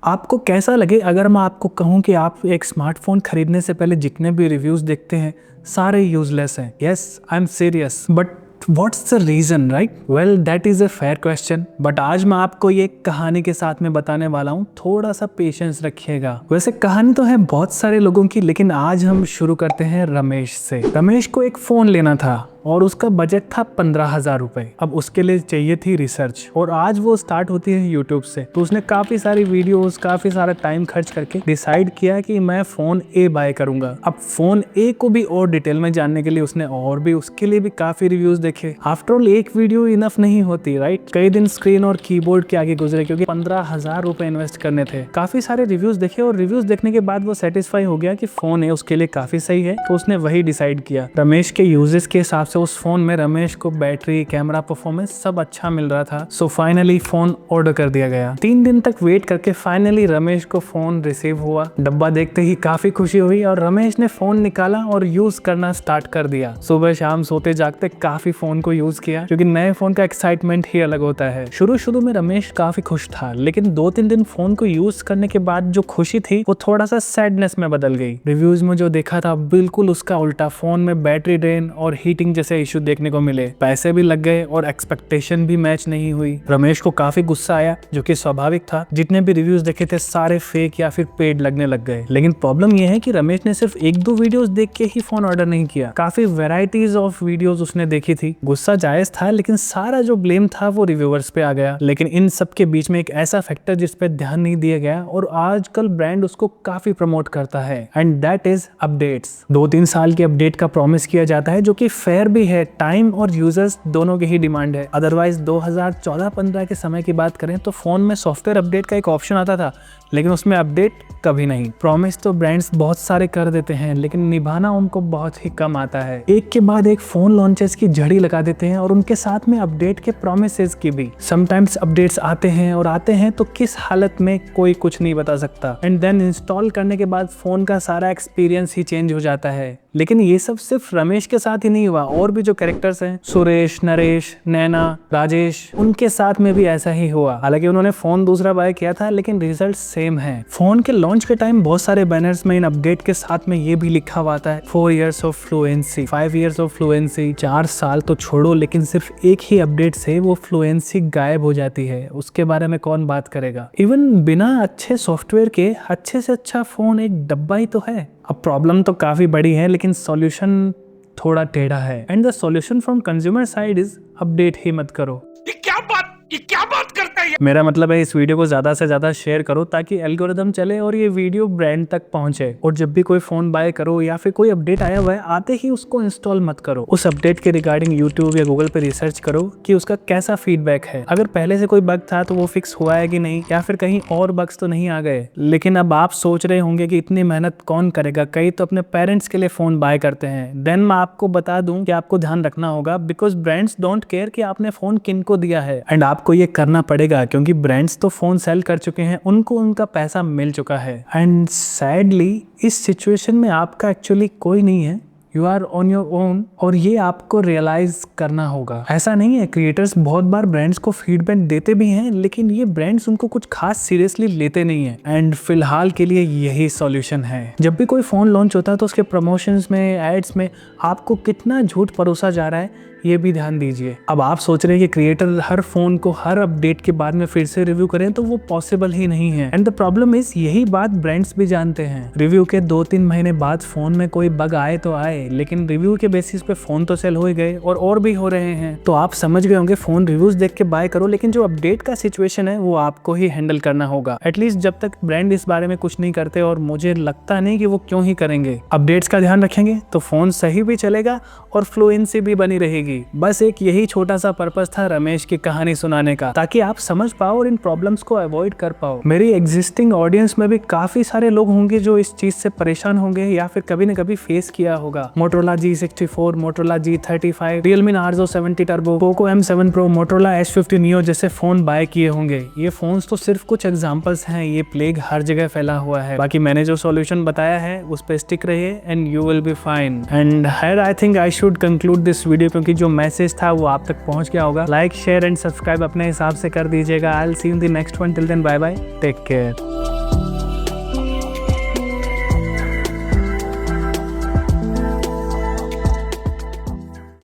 आपको कैसा लगे अगर मैं आपको कहूं कि आप एक स्मार्टफोन खरीदने से पहले जितने भी रिव्यूज देखते हैं सारे यूजलेस हैं? Yes, I am serious, but what's the reason, right? Well, that is a fair question, but आज मैं आपको ये कहानी के साथ में बताने वाला हूँ। थोड़ा सा पेशेंस रखिएगा। वैसे कहानी तो है बहुत सारे लोगों की, लेकिन आज हम शुरू करते हैं रमेश से। रमेश को एक फोन लेना था और उसका बजट था 15,000 रुपए। अब उसके लिए चाहिए थी रिसर्च, और आज वो स्टार्ट होती है यूट्यूब से। तो उसने काफी सारी वीडियोस, काफी सारा टाइम खर्च करके डिसाइड किया कि मैं फोन ए बाय करूंगा। अब फोन ए को भी और डिटेल में जानने के लिए उसने और भी उसके लिए भी काफी रिव्यूज देखे। आफ्टर ऑल एक वीडियो इनफ नहीं होती, राइट? कई दिन स्क्रीन और कीबोर्ड के आगे गुजरे, क्योंकि 15,000 रुपए इन्वेस्ट करने थे। काफी सारे रिव्यूज देखे और रिव्यूज देखने के बाद वो सेटिस्फाई हो गया कि फोन ए उसके लिए काफी सही है, तो उसने वही डिसाइड किया। रमेश के यूजेस के हिसाब से उस फोन में रमेश को बैटरी, कैमरा परफॉर्मेंस सब अच्छा मिल रहा था। सो फाइनली फोन ऑर्डर कर दिया गया। 3 दिन तक वेट करके फाइनली रमेश को फोन रिसीव हुआ। डब्बा देखते ही काफी खुशी हुई और रमेश ने फोन निकाला और यूज करना स्टार्ट कर दिया। सुबह शाम सोते जागते काफी फोन को यूज किया, क्योंकि नए फोन का एक्साइटमेंट ही अलग होता है। शुरू में रमेश काफी खुश था, लेकिन 2-3 दिन फोन को यूज करने के बाद जो खुशी थी वो थोड़ा सा सैडनेस में बदल गई। रिव्यूज में जो देखा था बिल्कुल उसका उल्टा। फोन में बैटरी ड्रेन और हीटिंग जैसे इश्यू देखने को मिले। पैसे भी लग गए और एक्सपेक्टेशन भी मैच नहीं हुई। रमेश को काफी गुस्सा आया, जो कि स्वाभाविक था। जितने भी रिव्यूज देखे थे सारे फेक या फिर पेड लगने लग गए। लेकिन प्रॉब्लम यह है कि रमेश ने सिर्फ 1-2 वीडियोस देख के ही फोन ऑर्डर नहीं किया। काफी वेराइटीज ऑफ वीडियोस उसने देखी थी। गुस्सा जायज था, लेकिन सारा जो ब्लेम था वो रिव्यूअर्स पे आ गया। लेकिन इन सब के बीच में एक ऐसा फैक्टर जिस पे ध्यान नहीं दिया गया और आजकल ब्रांड उसको काफी प्रमोट करता है, एंड दैट इज अपडेट्स। 2-3 साल की अपडेट का प्रॉमिस किया जाता है, जो कि फेयर भी है। टाइम और यूजर्स दोनों की ही डिमांड है। अदरवाइज 2014-15 के समय की बात करें तो फोन में सॉफ्टवेयर अपडेट का एक ऑप्शन आता था, लेकिन उसमें अपडेट कभी नहीं। प्रॉमिस तो ब्रांड्स बहुत सारे कर देते हैं, लेकिन निभाना उनको बहुत ही कम आता है। एक के बाद एक फोन लॉन्चेस की झड़ी लगा देते हैं और उनके साथ में अपडेट के प्रोमिसेस की भी। समटाइम्स अपडेट्स आते हैं तो किस हालत में कोई कुछ नहीं बता सकता, एंड देन इंस्टॉल करने के बाद फोन का सारा एक्सपीरियंस ही चेंज हो जाता है। लेकिन ये सब सिर्फ रमेश के साथ ही नहीं हुआ, और भी जो कैरेक्टर्स हैं, सुरेश, नरेश, नैना, राजेश, उनके साथ में भी ऐसा ही हुआ। हालांकि उन्होंने फोन दूसरा बाय किया था, लेकिन रिजल्ट सेम है। फोन के लॉन्च के टाइम बहुत सारे बैनर्स में इन अपडेट के साथ में ये भी लिखा हुआ था 4 years of fluency, 5 years of fluency. 4 साल तो छोड़ो, लेकिन सिर्फ एक ही अपडेट से वो फ्लुएंसी गायब हो जाती है। उसके बारे में कौन बात करेगा? इवन बिना अच्छे सॉफ्टवेयर के अच्छे से अच्छा फोन एक डब्बा ही तो है। अब प्रॉब्लम तो काफी बड़ी है, लेकिन सॉल्यूशन थोड़ा टेढ़ा है, and the solution from consumer side is update ही मत करो। ये क्या बात करता है? मेरा मतलब है इस वीडियो को ज्यादा से ज्यादा शेयर करो, ताकि एल्गोरिदम चले और ये वीडियो ब्रांड तक पहुंचे। और जब भी कोई फोन बाय करो या फिर कोई अपडेट आया हुआ है, आते ही उसको इंस्टॉल मत करो। उस अपडेट के रिगार्डिंग यूट्यूब या गूगल पे रिसर्च करो कि उसका कैसा फीडबैक है। अगर पहले से कोई बग था तो वो फिक्स हुआ है कि नहीं, या फिर कहीं और बग्स तो नहीं आ गए। लेकिन अब आप सोच रहे होंगे कि इतनी मेहनत कौन करेगा, कई तो अपने पेरेंट्स के लिए फोन बाय करते हैं। देन मैं आपको बता दूं कि आपको ध्यान रखना होगा, बिकॉज ब्रांड्स डोंट केयर कि आपने फोन किन को दिया है, एंड आपको ये करना पड़ेगा, क्योंकि ब्रांड्स तो फोन सेल कर चुके हैं, उनको उनका पैसा मिल चुका है। एंड सैडली इस सिचुएशन में आपका एक्चुअली कोई नहीं है। You are on your own, और ये आपको रियलाइज करना होगा। ऐसा नहीं है, क्रिएटर्स बहुत बार ब्रांड्स को फीडबैक देते भी हैं, लेकिन ये ब्रांड्स उनको कुछ खास सीरियसली लेते नहीं है। एंड फिलहाल के लिए यही सॉल्यूशन है। जब भी कोई फोन लॉन्च होता है तो उसके प्रमोशंस में, एड्स में आपको कितना झूठ परोसा जा रहा है, ये भी ध्यान दीजिए। अब आप सोच रहे हैं कि क्रिएटर हर फोन को हर अपडेट के बाद में फिर से रिव्यू करें, तो वो पॉसिबल ही नहीं है। एंड द प्रॉब्लम इज, यही बात ब्रांड्स भी जानते हैं। रिव्यू के 2-3 महीने बाद फोन में कोई बग आए तो आए, लेकिन रिव्यू के बेसिस पे फोन तो सेल हो ही गए, और भी हो रहे हैं। तो आप समझ गए होंगे, फोन रिव्यूज देख के बाय करो, लेकिन जो अपडेट का सिचुएशन है वो आपको ही हैंडल करना होगा। एटलीस्ट जब तक ब्रांड इस बारे में कुछ नहीं करते, और मुझे लगता नहीं कि वो क्यों ही करेंगे। अपडेट्स का ध्यान रखेंगे तो फोन सही भी चलेगा और फ्लुएंसी भी बनी रहेगी। बस एक यही छोटा सा पर्पस था रमेश की कहानी सुनाने का, ताकि आप समझ पाओ और इन प्रॉब्लम्स को अवॉइड कर पाओ। मेरी एग्जिस्टिंग ऑडियंस में भी काफी सारे लोग होंगे जो इस चीज से परेशान होंगे, या फिर कभी न कभी फेस किया होगा। Motorola G64, Motorola G35, Realme Narzo 70 Turbo, Poco M7 Pro, Motorola H50 Neo जैसे फोन बाय किए होंगे। ये फोन्स तो सिर्फ कुछ एग्जांपल्स हैं, ये प्लेग हर जगह फैला हुआ है। बाकी मैंने जो सॉल्यूशन बताया है उस पे स्टिक रहिए, and you will be fine. And I think I should conclude this video, क्योंकि जो मैसेज था वो आप तक पहुंच गया होगा। लाइक शेयर एंड सब्सक्राइब अपने हिसाब से कर दीजिएगा। I will see you in the next one, till then bye bye, take care.